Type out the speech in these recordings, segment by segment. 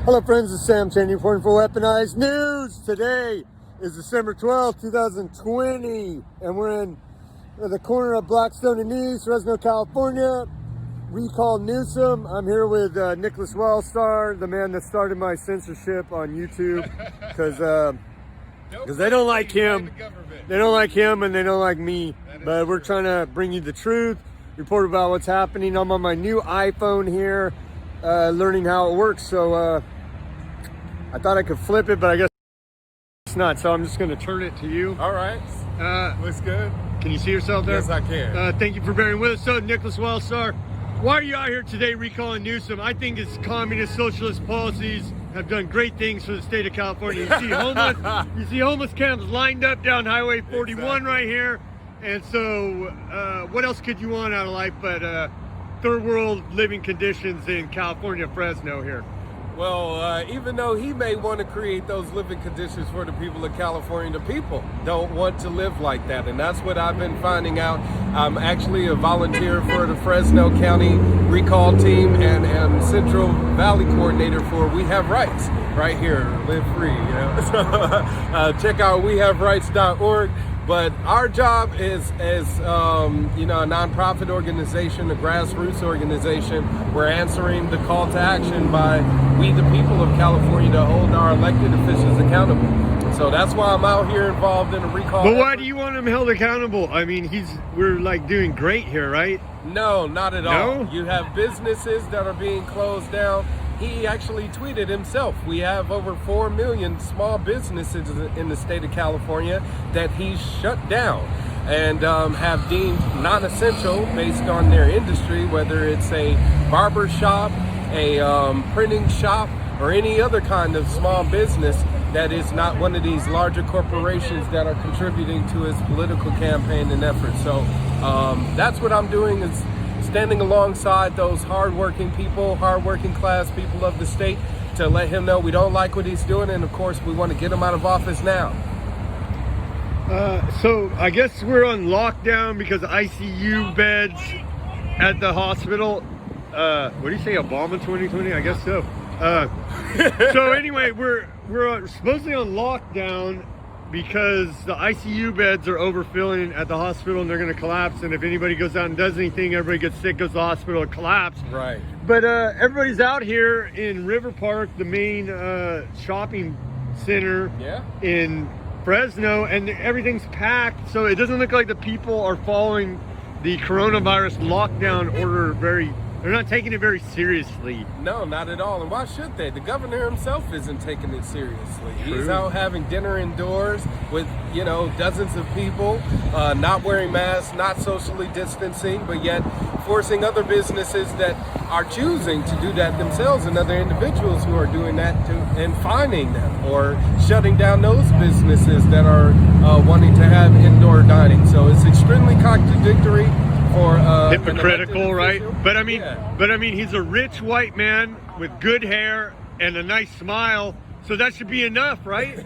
Hello friends, it's Sam Chaney reporting for Weaponized News. Today is December 12th, 2020, and we're in the corner of Blackstone and East, Fresno, California. Recall Newsom. I'm here with Nickolas Wildstar, the man that started my censorship on YouTube, because they don't like him. They don't like him and they don't like me, but we're trying to bring you the truth, report about what's happening. I'm on my new iPhone here, learning how it works, so I thought I could flip it, but I guess it's not, so I'm just going to turn it to you. All right. Looks good. Can you see yourself there? Yes, I can. Thank you for bearing with us. So, Nickolas Wildstar, why are you out here today recalling Newsom? I think his communist socialist policies have done great things for the state of California. You see homeless camps lined up down Highway 41 exactly. Right here. And so, what else could you want out of life but third world living conditions in California, Fresno here? Well, even though he may want to create those living conditions for the people of California, the people don't want to live like that. And that's what I've been finding out. I'm actually a volunteer for the Fresno County Recall Team and Central Valley Coordinator for We Have Rights right here, Live Free. You know? So check out wehaverights.org. But our job is a nonprofit organization, a grassroots organization. We're answering the call to action by we, the people of California, to hold our elected officials accountable. So that's why I'm out here involved in a recall. But why do you want him held accountable? I mean, we're like doing great here, right? No, not at all. You have businesses that are being closed down. He actually tweeted himself, we have over 4 million small businesses in the state of California that he's shut down and have deemed non-essential based on their industry, whether it's a barber shop, a printing shop, or any other kind of small business that is not one of these larger corporations that are contributing to his political campaign and efforts. So that's what I'm doing, is standing alongside those hardworking people, hardworking class people of the state, to let him know we don't like what he's doing, and of course we want to get him out of office now. So I guess we're on lockdown because ICU beds at the hospital. What do you say, Obama 2020? I guess so. So anyway, we're supposedly on lockdown because the ICU beds are overfilling at the hospital and they're going to collapse. And if anybody goes out and does anything, everybody gets sick, goes to the hospital, and collapse. Right. But everybody's out here in River Park, the main shopping center in Fresno, and everything's packed. So it doesn't look like the people are following the coronavirus lockdown order they're not taking it very seriously. No, not at all. And why should they? The governor himself isn't taking it seriously. True. He's out having dinner indoors with, dozens of people, not wearing masks, not socially distancing, but yet forcing other businesses that are choosing to do that themselves, and other individuals who are doing that and fining them or shutting down those businesses that are wanting to have indoor dining. So it's extremely contradictory. Hypocritical, right? But I mean, he's a rich white man with good hair and a nice smile, so that should be enough, right?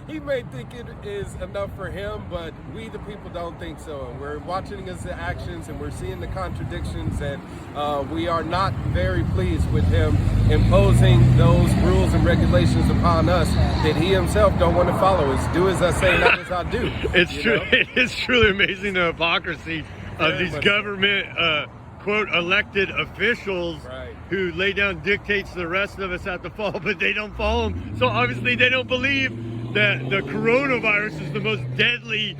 He may think it is enough for him, but we the people don't think so. And we're watching his actions and we're seeing the contradictions, and we are not very pleased with him imposing those rules and regulations upon us that he himself don't want to follow. It's do as I say, not as I do. It's true. It is truly amazing, the hypocrisy of these government quote elected officials who lay down dictates to the rest of us have to follow, but they don't follow them. So obviously they don't believe that the coronavirus is the most deadly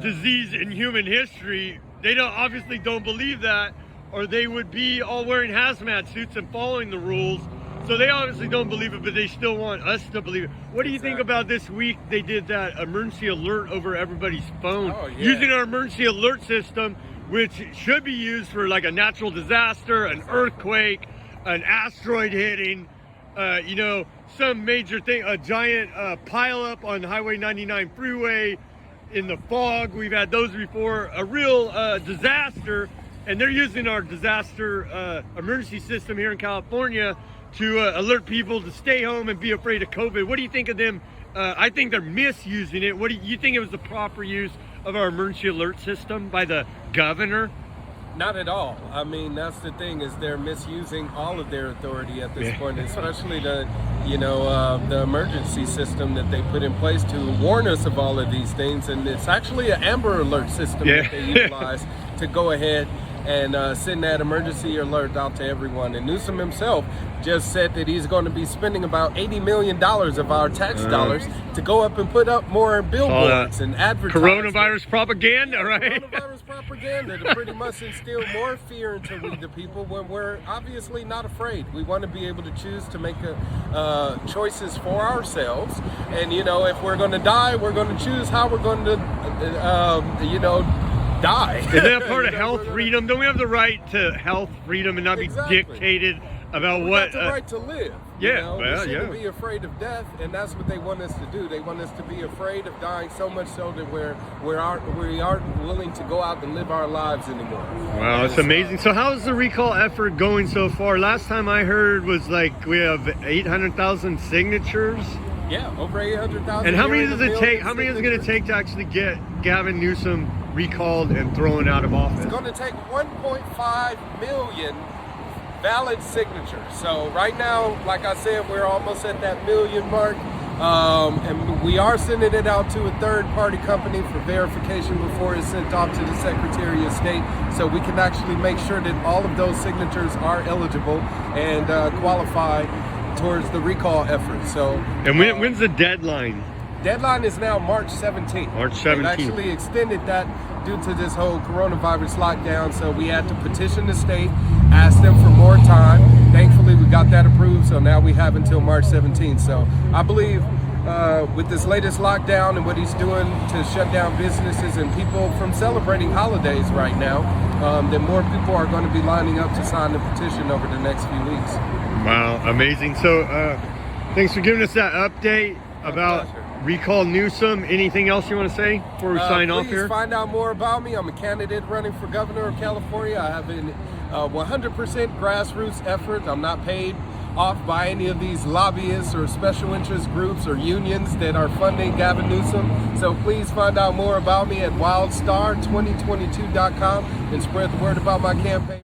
disease in human history. They obviously don't believe that, or they would be all wearing hazmat suits and following the rules. So they obviously don't believe it, but they still want us to believe it. What do you think about this week? They did that emergency alert over everybody's phone, using our emergency alert system, which should be used for like a natural disaster, an earthquake, an asteroid hitting, some major thing, a giant pileup on Highway 99 freeway in the fog. We've had those before, a real disaster, and they're using our disaster emergency system here in California to alert people to stay home and be afraid of COVID. What do you think of them? I think they're misusing it. What do you think it was the proper use of our emergency alert system by the governor? Not at all. I mean, that's the thing, is they're misusing all of their authority at this point, especially the emergency system that they put in place to warn us of all of these things. And it's actually an Amber Alert system that they utilize to go ahead and send that emergency alert out to everyone. And Newsom himself just said that he's going to be spending about $80 million of our tax dollars to go up and put up more billboards and advertisements. Coronavirus propaganda, right? Coronavirus propaganda to pretty much instill more fear into we the people, when we're obviously not afraid. We want to be able to choose to make choices for ourselves. And, if we're going to die, we're going to choose how we're going to, die. Is that part of health freedom? Don't we have the right to health freedom and not be dictated about we what? Got the right to live. We shouldn't be afraid of death, and that's what they want us to do. They want us to be afraid of dying so much so that we aren't willing to go out and live our lives anymore. Wow, it's amazing. So how's the recall effort going so far? Last time I heard was like we have 800,000 signatures. Yeah, over 800,000. And how many does it take? How many is it going to take to actually get Gavin Newsom recalled and thrown out of office? It's going to take 1.5 million valid signatures. So right now, like I said, we're almost at that million mark. And we are sending it out to a third-party company for verification before it's sent off to the Secretary of State, so we can actually make sure that all of those signatures are eligible and qualify towards the recall effort. So, and when's the deadline? Deadline is now March 17th. March 17th. They've actually extended that due to this whole coronavirus lockdown, so we had to petition the state, ask them for more time. Thankfully, we got that approved, so now we have until March 17th. So I believe with this latest lockdown and what he's doing to shut down businesses and people from celebrating holidays right now, that more people are going to be lining up to sign the petition over the next few weeks. Wow, amazing. So thanks for giving us that update about recall Newsom. Anything else you want to say before we sign off here? Please find out more about me. I'm a candidate running for governor of California. I have a 100% grassroots effort. I'm not paid off by any of these lobbyists or special interest groups or unions that are funding Gavin Newsom. So please find out more about me at wildstar2022.com and spread the word about my campaign.